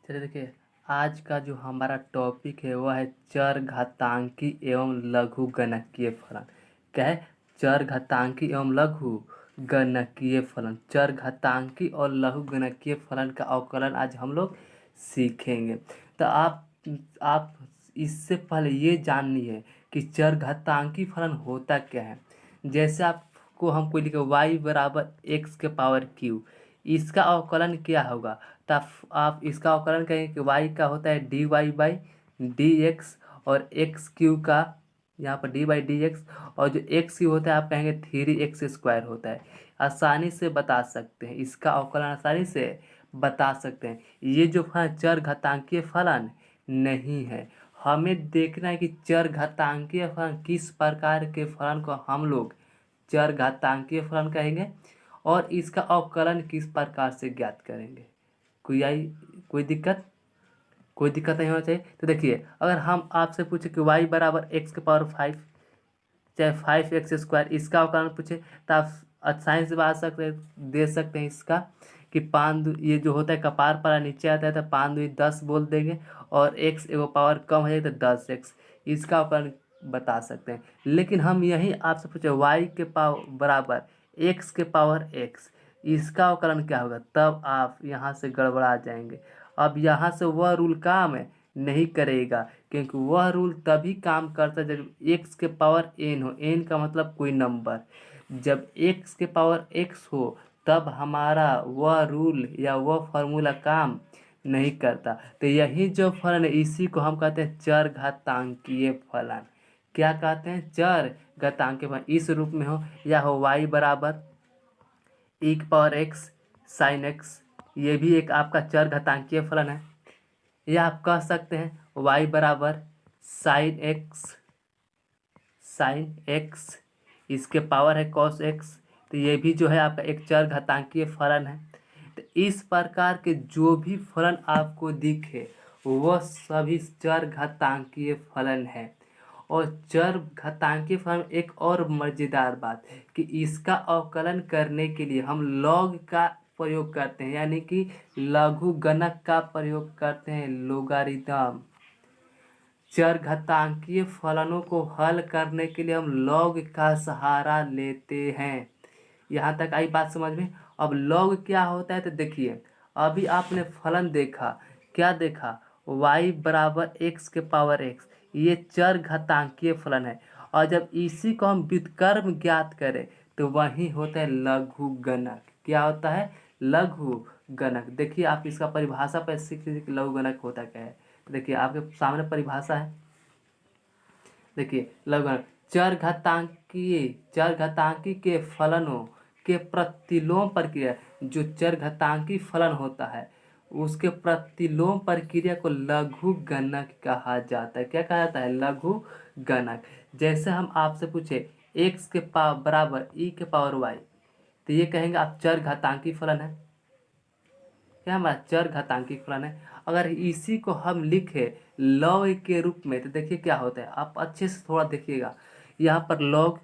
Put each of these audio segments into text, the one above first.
चलिए देखिए, आज का जो हमारा टॉपिक है वह है चरघातांकी एवं लघु गणकीय फलन। क्या है? चरघातांकी एवं लघु गणकीय फलन। चरघातांकी और लघु गणकीय फलन का अवकलन आज हम लोग सीखेंगे। तो आप इससे पहले ये जाननी है कि चरघातांकी फलन होता क्या है। जैसे आपको हम कोई लिखे y बराबर एक्स के पावर क्यू, इसका अवकलन क्या होगा? तब आप इसका अवकलन कहेंगे कि y का होता है dy बाई डी एक्स, और एक्स क्यू का यहाँ पर डी बाई डी एक्स, और जो एक्स क्यू होता है आप कहेंगे 3x² होता है। आसानी से बता सकते हैं, इसका अवकलन आसानी से बता सकते हैं। ये जो फलन चरघातांकीय फलन नहीं है। हमें देखना है कि चरघातांकीय फलन किस प्रकार के फलन को हम लोग चरघातांकीय फलन कहेंगे और इसका अवकलन किस प्रकार से ज्ञात करेंगे। कोई दिक्कत नहीं होना चाहिए। तो देखिए, अगर हम आपसे पूछे कि y बराबर एक्स के पावर 5 चाहे 5x², इसका अवकलन पूछे तो आप आसानी से दे सकते हैं इसका कि 5 ये जो होता है कपार पर नीचे आता है तो 5 × 10 बोल देंगे, और x एगो पावर कम हो जाए तो 10x, इसका अवकलन बता सकते हैं। लेकिन हम यही आपसे पूछे y के पावर बराबर x के पावर x, इसका अवकलन क्या होगा, तब आप यहाँ से गड़बड़ा जाएंगे। अब यहाँ से वह रूल काम नहीं करेगा, क्योंकि वह रूल तभी काम करता है जब x के पावर n हो। n का मतलब कोई नंबर। जब x के पावर x हो तब हमारा वह रूल या वह फॉर्मूला काम नहीं करता। तो यही जो फलन है इसी को हम कहते हैं चरघातांकीय फलन। क्या कहते हैं? चरघातांकीय फलन। इस रूप में हो या हो y बराबर e की पावर x साइन x, ये भी एक आपका चरघातांकीय फलन है। या आप कह सकते हैं y बराबर साइन x, इसके पावर है cos x, तो ये भी जो है आपका एक चरघातांकीय फलन है। तो इस प्रकार के जो भी फलन आपको दिखे वह सभी चरघातांकीय फलन है। और चरघातांकीय फलन एक और मज़ेदार बात कि इसका अवकलन करने के लिए हम लॉग का प्रयोग करते हैं, यानी कि लघु गणक का प्रयोग करते हैं, लोगारिथम। चरघातांकीय फलनों को हल करने के लिए हम लॉग का सहारा लेते हैं। यहाँ तक आई बात समझ में? अब लॉग क्या होता है तो देखिए, अभी आपने फलन देखा, क्या देखा? y बराबर एक्स के पावर x, ये चरघातांकीय फलन है। और जब इसी को हम व्युत्क्रम ज्ञात करें तो वही होता है लघु गणक। क्या होता है? लघु गणक। देखिए, आप इसका परिभाषा पर सीख लीजिए कि लघु गणक होता क्या है। तो देखिए, आपके सामने परिभाषा है। देखिए, लघु गणक चरघातांकी के फलनों के प्रतिलोम प्रक्रिया, जो चरघातांकी फलन होता है उसके प्रतिलोम प्रक्रिया को लघु गणक कहा जाता है। क्या कहा जाता है? लघु गणक। जैसे हम आपसे पूछे x के बराबर e के पावर y, तो ये कहेंगे आप चरघातांकी फलन है। क्या हमारा चरघातांकी फलन है। अगर इसी को हम लिखे लॉग के रूप में तो देखिए क्या होता है, आप अच्छे से थोड़ा देखिएगा। यहाँ पर लॉग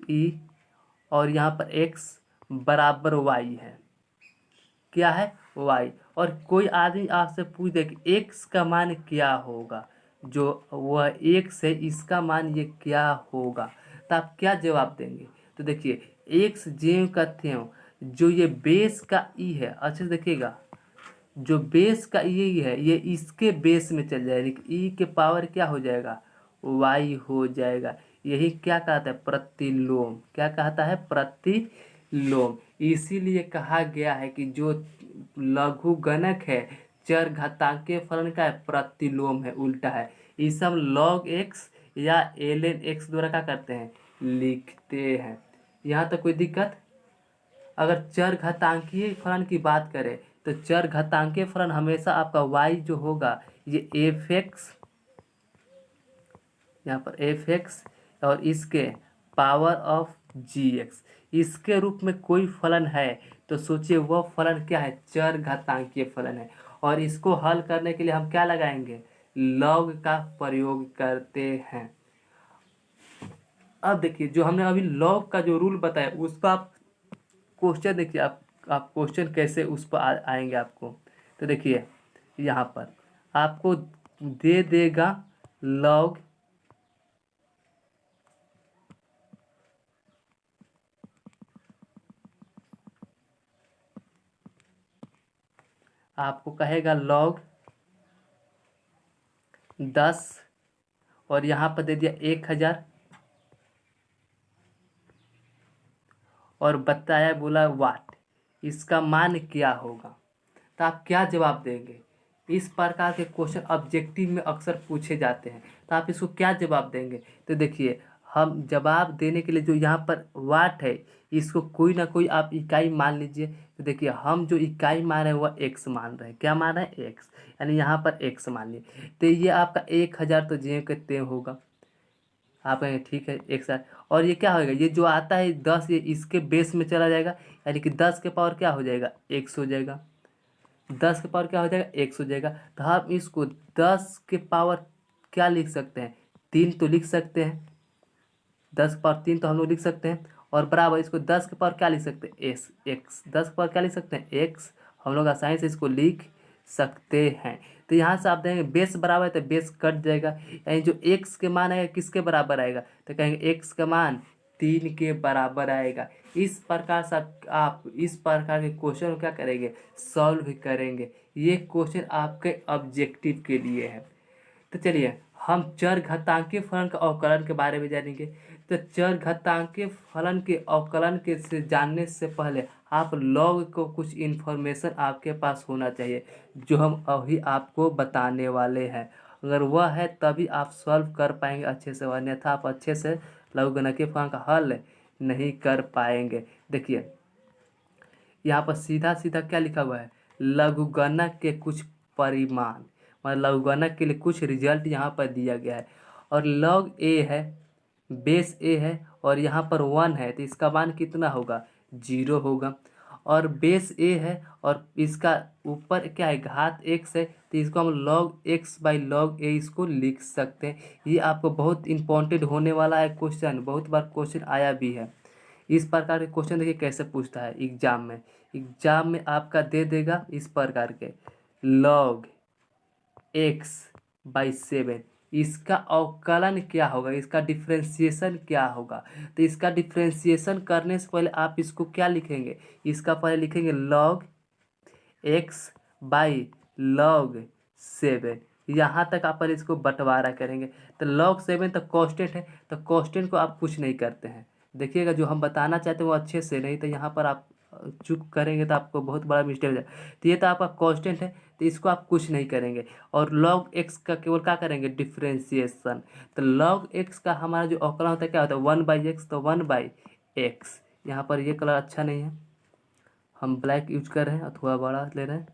e और यहाँ पर x बराबर y है। क्या है? y। और कोई आदमी आपसे पूछ दे कि x का मान क्या होगा, जो वह x है इसका मान ये क्या होगा, तो आप क्या जवाब देंगे? तो देखिए, x ज्यों का त्यों, जो ये बेस का ई है, अच्छे से देखिएगा, जो बेस का ई है ये इसके बेस में चल जाएगा, ई के पावर क्या हो जाएगा? y हो जाएगा। यही क्या कहता है? प्रतिलोम। क्या कहता है? प्रतिलोम। इसीलिए कहा गया है कि जो लघु गणक है चरघातांकीय फलन का है प्रतिलोम है, उल्टा है। इसे हम log x या ln x द्वारा क्या करते हैं? लिखते हैं। यहाँ तक कोई दिक्कत? अगर चरघातांकीय फलन की बात करें तो चरघातांकीय फलन हमेशा आपका y जो होगा ये f(x), यहाँ पर f(x) और इसके पावर ऑफ gx, इसके रूप में कोई फलन है तो सोचिए वह फलन क्या है? चरघातांकीय फलन है। और इसको हल करने के लिए हम क्या लगाएंगे? लॉग का प्रयोग करते हैं। अब देखिए, जो हमने अभी लॉग का जो रूल बताया उस पर आप क्वेश्चन देखिए, आप क्वेश्चन कैसे उस पर आएंगे आपको। तो देखिए यहाँ पर आपको दे देगा लॉग आपको कहेगा log 10 और यहाँ पर दे दिया 1000 और बताया बोला वाट, इसका मान क्या होगा। तो आप क्या जवाब देंगे। इस प्रकार के क्वेश्चन ऑब्जेक्टिव में अक्सर पूछे जाते हैं, तो आप इसको क्या जवाब देंगे। तो देखिए हम जवाब देने के लिए जो यहाँ पर वाट है इसको कोई ना कोई आप इकाई मान लीजिए। तो देखिए हम जो इकाई मान रहे हैं वह एक्स मान रहे हैं। क्या मान रहे हैं, एक्स, यानी यहाँ पर एक्स मान लिए। तो ये आपका 1000 तो जे के ते होगा। आप कहेंगे ठीक है एक साथ, और ये क्या होगा, ये जो आता है 10 ये इसके बेस में चला जाएगा, यानी कि 10 के पावर क्या हो जाएगा, एक्स हो जाएगा। 10 के पावर क्या हो जाएगा, एक्स हो जाएगा। तो हम इसको 10 के पावर क्या लिख सकते हैं, 3 तो लिख सकते हैं। 10 के पावर 3 तो हम लोग लिख सकते हैं, और बराबर इसको 10 के पावर क्या लिख सकते हैं, एस एक्स। 10 के पावर क्या लिख सकते हैं, एक्स। हम लोग आसानी से इसको लिख सकते हैं। तो यहाँ से आप देखेंगे बेस बराबर है तो बेस कट जाएगा, यानी जो एक्स के मान आएगा किसके बराबर आएगा, तो कहेंगे एक्स का मान 3 के बराबर आएगा। इस प्रकार से आप इस प्रकार के क्वेश्चन क्या करेंगे, सॉल्व करेंगे। ये क्वेश्चन आपके ऑब्जेक्टिव के लिए है। तो चलिए हम चर घातांकीय फलन का अवकलन के बारे में जानेंगे। तो चर घातांकीय फलन के अवकलन के से जानने से पहले आप लॉग को कुछ इन्फॉर्मेशन आपके पास होना चाहिए, जो हम अभी आपको बताने वाले हैं। अगर वह है तभी आप सॉल्व कर पाएंगे अच्छे से, अन्यथा आप अच्छे से लघुगणकीय फलन का हल नहीं कर पाएंगे। देखिए यहाँ पर सीधा सीधा क्या लिखा हुआ है, लघुगणक के कुछ परिमाण, मतलब लघुगणक के लिए कुछ रिजल्ट यहाँ पर दिया गया है। और लॉग ए है, बेस ए है, और यहाँ पर 1 है, तो इसका मान कितना होगा, 0 होगा। और बेस ए है और इसका ऊपर क्या है, घात एक्स है, तो इसको हम लॉग एक्स बाई लॉग ए इसको लिख सकते हैं। ये आपको बहुत इंपॉर्टेंट होने वाला है क्वेश्चन, बहुत बार क्वेश्चन आया भी है। इस प्रकार के क्वेश्चन देखिए कैसे पूछता है एग्जाम में। एग्जाम में आपका दे देगा इस प्रकार के log x बाई 7, इसका अवकलन क्या होगा, इसका डिफ्रेंसिएशन क्या होगा। तो इसका डिफ्रेंसिएशन करने से पहले आप इसको क्या लिखेंगे, इसका पहले लिखेंगे log x बाई log 7। यहाँ तक आप पर इसको बंटवारा करेंगे। तो log 7 तो कांस्टेंट है, तो कांस्टेंट को आप कुछ नहीं करते हैं। देखिएगा जो हम बताना चाहते हैं वो अच्छे से, नहीं तो यहाँ पर आप चूक करेंगे तो आपको बहुत बड़ा मिस्टेक हो जाए। तो ये तो आपका कांस्टेंट है, तो इसको आप कुछ नहीं करेंगे। और log x का केवल क्या करेंगे, डिफ्रेंसिएशन। तो log x का हमारा जो अवकलन होता है क्या होता है, 1/x, तो 1/x। यहाँ पर ये कलर अच्छा नहीं है, हम ब्लैक यूज कर रहे हैं और थोड़ा बड़ा ले रहे हैं।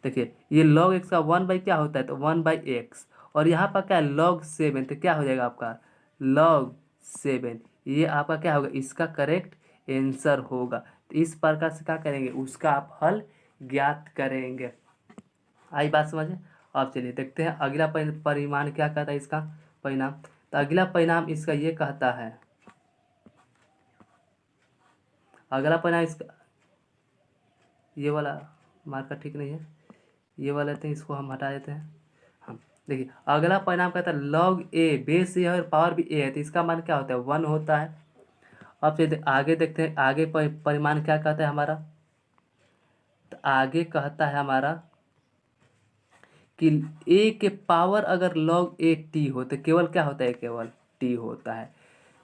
देखिए ये log x का 1 बाई क्या होता है, तो 1/x। और यहाँ पर क्या है log 7, तो क्या हो जाएगा आपका log 7। ये आपका क्या होगा, इसका करेक्ट आंसर होगा। तो इस प्रकार से क्या करेंगे, उसका आप हल ज्ञात करेंगे। आई बात समझे। अब चलिए देखते हैं अगला परिमाण क्या कहता है, इसका परिणाम। तो अगला परिणाम इसका ये कहता है, अगला परिणाम इसका, ये वाला मार्कर ठीक नहीं है, ये वाला लेते हैं, इसको हम हटा देते हैं। हम देखिए अगला परिणाम कहता है log a, बेस ए और पावर भी a है, तो इसका मान क्या होता है, 1 होता है। अब चलिए आगे देखते हैं, आगे परिमाण क्या कहता है हमारा। तो आगे कहता है हमारा कि a के पावर अगर log a t हो, तो केवल क्या होता है, केवल t होता है।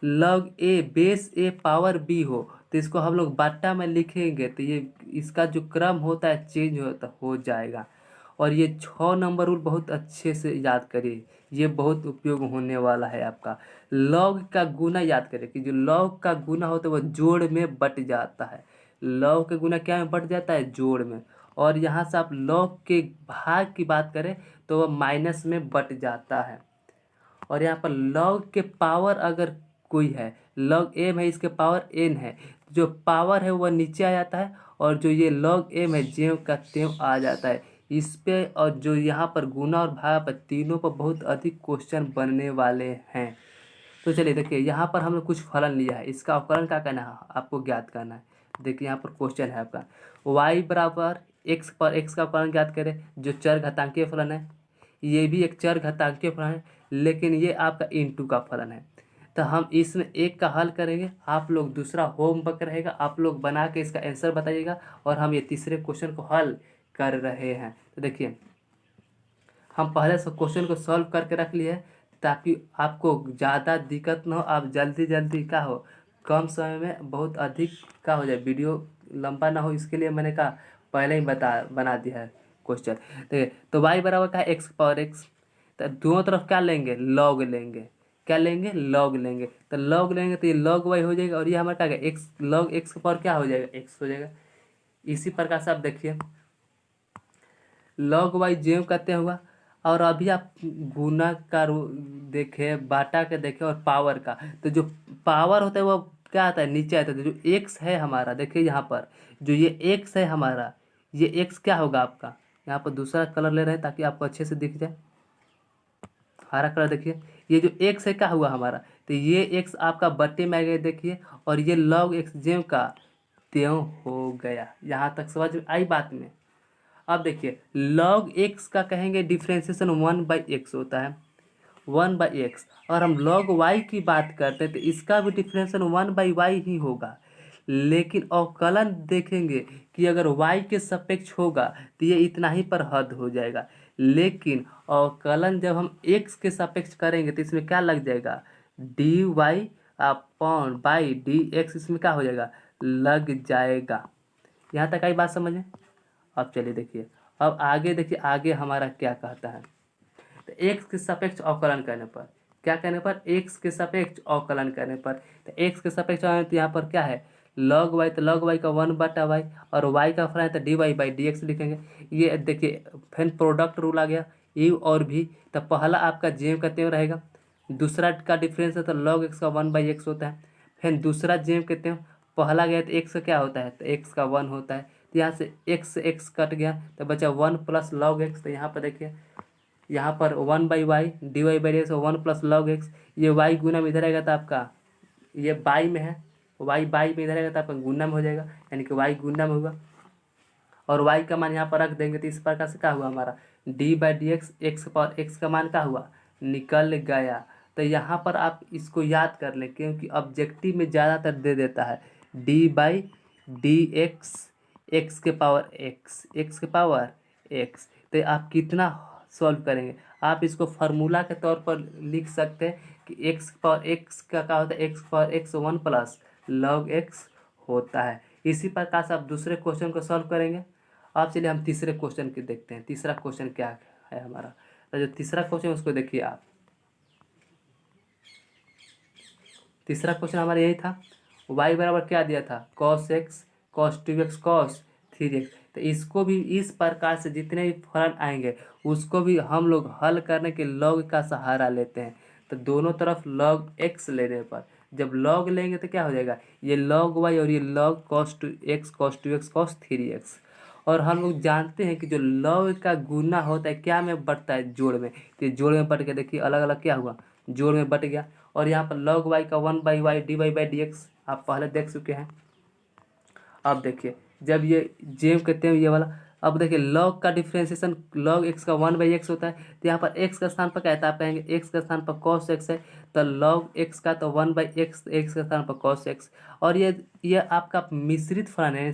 log a base a power b हो, तो इसको हम लोग बाटा में लिखेंगे, तो ये इसका जो क्रम होता है चेंज हो जाएगा। और ये 6 नंबर रूल बहुत अच्छे से याद करिए, ये बहुत उपयोग होने वाला है आपका। log का गुना याद करिए कि जो log का गुना होता है वह जोड़ में बट जाता है। log का गुना क्या में बट जाता है, जोड़ में। और यहाँ से आप log के भाग की बात करें तो वह माइनस में बट जाता है। और यहाँ पर log के पावर अगर कोई है, log m है, इसके पावर n है, जो पावर है वह नीचे आ जाता है, और जो ये log m है ज्यों का त्यों आ जाता है इस पे। और जो यहाँ पर गुना और भाग पर तीनों पर बहुत अधिक क्वेश्चन बनने वाले हैं। तो चलिए देखिए यहाँ पर हमने कुछ फलन लिया है, इसका अवकलन क्या करना है, आपको ज्ञात करना है। देखिए यहाँ पर क्वेश्चन है आपका y बराबर एक्स पर एक्स का फलन ज्ञात करें, जो चर घातांकीय फलन है। ये भी एक चर घातांकीय फलन है, लेकिन ये आपका इनटू का फलन है। तो हम इसमें एक का हल करेंगे, आप लोग दूसरा होमवर्क रहेगा, आप लोग बना के इसका आंसर बताइएगा, और हम ये तीसरे क्वेश्चन को हल कर रहे हैं। तो देखिए, हम पहले से क्वेश्चन को सॉल्व करके रख लिए, ताकि आपको ज़्यादा दिक्कत ना हो, आप जल्दी जल्दी क्या हो, कम समय में बहुत अधिक का हो जाए, वीडियो लंबा ना हो, इसके लिए मैंने कहा पहले ही बना दिया है क्वेश्चन। देखिए, तो y बराबर क्या है, एक्स पावर एक्स। तो दोनों तरफ क्या लेंगे, लॉग लेंगे। क्या लेंगे, लॉग लेंगे। तो लॉग लेंगे तो ये लॉग y हो जाएगा, और ये हमारा क्या है, एक्स लॉग एक्स का पावर क्या हो जाएगा, एक्स हो जाएगा। इसी प्रकार से आप देखिए, लॉग वाई जेव करते हुआ, और अभी आप गुना का देखे, बाटा के देखे, और पावर का। तो जो पावर होता है वो क्या आता है, नीचे आता है। तो जो एक्स है हमारा, देखिए यहाँ पर जो ये एक्स है हमारा, ये एक्स क्या होगा आपका, यहाँ पर दूसरा कलर ले रहे हैं ताकि आपको अच्छे से दिख जाए, हरा कलर। देखिए, ये जो एक्स है क्या हुआ हमारा, तो ये एक्स आपका बट्टे में आ गया, देखिए, और ये लॉग एक्स जेव का त्यों हो गया। यहाँ तक समझ में आई बात में। अब देखिए, log x का कहेंगे डिफ्रेंसिएशन 1/x होता है, 1/x। और हम log y की बात करते हैं तो इसका भी डिफ्रेंसिएशन 1/y ही होगा। लेकिन अवकलन देखेंगे कि अगर y के सापेक्ष होगा तो ये इतना ही पर हद हो जाएगा। लेकिन अवकलन जब हम x के सापेक्ष करेंगे तो इसमें क्या लग जाएगा, dy अपॉन बाई dx, इसमें क्या हो जाएगा, लग जाएगा। यहाँ तक आई बात समझ में। अब चलिए देखिए, अब आगे देखिए, आगे हमारा क्या कहता है। तो एक्स के सापेक्ष अवकलन करने पर, क्या करने पर, एक्स के सापेक्ष अवकलन करने पर, तो एक्स के सापेक्ष तो यहाँ पर क्या है, लॉग वाई, तो लॉग वाई का 1/y, और वाई का फलन है तो dy/dx लिखेंगे। ये देखिए, फिर प्रोडक्ट रूल आ गया, यू और भी। तो पहला आपका जेम का त्यों रहेगा, दूसरा का डिफरेंस है तो लॉग एक्स का 1/x होता है। फिर दूसरा जेम के त्यों, पहला गया तो एक्स का क्या होता है, तो एक्स का 1 होता है। तो यहाँ से एक्स कट गया तो बचा 1 प्लस लॉग एक्स। तो यहाँ पर देखिए, यहाँ पर 1/y dy/dx 1 plus log x. ये y गुना में इधर आएगा तो आपका, ये बाई में है, y बाई में इधर आएगा तो आपका गुना में हो जाएगा, यानी कि y गुना में होगा। और y का मान यहाँ पर रख देंगे तो इस प्रकार से क्या हुआ हमारा, d/dx, एक्स पर एक्स का मान क्या हुआ, निकल गया। तो यहाँ पर आप इसको याद कर लें, क्योंकि ऑब्जेक्टिव में ज़्यादातर दे देता है d/dx, एक्स के पावर एक्स, एक्स के पावर एक्स। तो आप कितना सॉल्व करेंगे, आप इसको फार्मूला के तौर पर लिख सकते हैं कि एक्स पावर एक्स का क्या होता है, x power x 1 plus log x होता है। इसी प्रकार से आप दूसरे क्वेश्चन को सॉल्व करेंगे। अब चलिए हम तीसरे क्वेश्चन के देखते हैं, तीसरा क्वेश्चन क्या है हमारा। तो जो तीसरा क्वेश्चन उसको देखिए आप, तीसरा क्वेश्चन हमारा यही था, y बराबर क्या दिया था, cos x, cos 2x, cos 3x। तो इसको भी इस प्रकार से जितने भी फलन आएंगे उसको भी हम लोग हल करने के लॉग का सहारा लेते हैं। तो दोनों तरफ log x लेने पर, जब log लेंगे तो क्या हो जाएगा, ये log y और ये log cos 2x, cos 2x, cos 3x। और हम लोग जानते हैं कि जो log का गुना होता है क्या में बढ़ता है, जोड़ में। तो जोड़ में बढ़ के देखिए अलग अलग क्या हुआ, जोड़ में बढ़ गया। और यहाँ पर log y का 1/y dy/dx आप पहले देख चुके हैं। अब देखिए, जब ये जेम कहते हैं ये वाला, अब देखिए log का डिफ्रेंसिएशन, log x का 1/x होता है। तो यहाँ पर x का स्थान पर क्या है, तो आप कहेंगे x का स्थान पर cos x है, तो log x का तो 1/x, x का स्थान पर cos x। और ये आपका मिश्रित फलन है,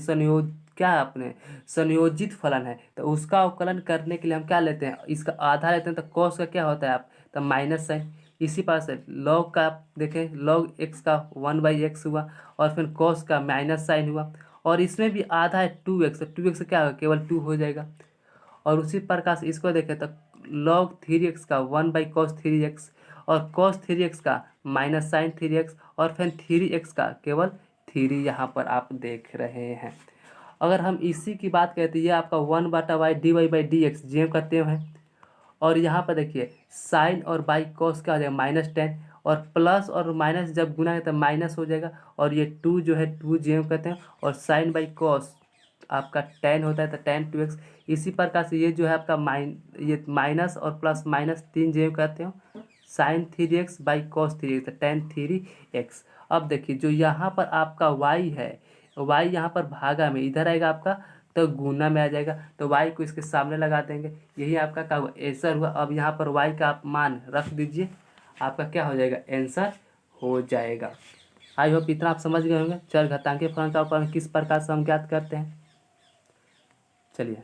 क्या आपने संयोजित फलन है। तो उसका अवकलन करने के लिए हम क्या लेते हैं, इसका आधा लेते हैं। तो cos का क्या होता है आप, तो माइनस साइन। इसी पास है log का, आप देखें log x का 1/x हुआ, और फिर cos का माइनस साइन हुआ, और इसमें भी आधा है 2x, तो 2x क्या होगा, केवल 2 हो जाएगा। और उसी प्रकार से इसको देखें तो log 3x का 1/cos 3x, और cos 3x का माइनस साइन 3x, और फिर 3x का केवल 3 यहाँ पर आप देख रहे हैं। अगर हम इसी की बात करें तो ये आपका 1/y dy/dx जेम करते हैं। और यहाँ पर देखिए साइन और बाई कॉस क्या हो जाएगा, -10, और प्लस और माइनस जब गुना है तो माइनस हो जाएगा। और ये 2 जो है 2 जेम कहते हैं, और साइन बाई कॉस आपका 10 होता है तो tan 2x। इसी प्रकार से ये जो है आपका ये माइनस और प्लस माइनस 3 जेम कहते हो, sign 3x by cos 3x तो tan 3x। अब देखिए जो यहाँ पर आपका y है, y यहाँ पर भागा में इधर आएगा आपका, तो गुना में आ जाएगा, तो वाई को इसके सामने लगा देंगे। यही आपका क्या हुआ, आंसर हुआ। अब यहाँ पर वाई का आप मान रख दीजिए, आपका क्या हो जाएगा, आंसर हो जाएगा। आई होप इतना आप समझ गए होंगे। चर घातांकीय फलन का फलन किस प्रकार से हम ज्ञात करते हैं। चलिए।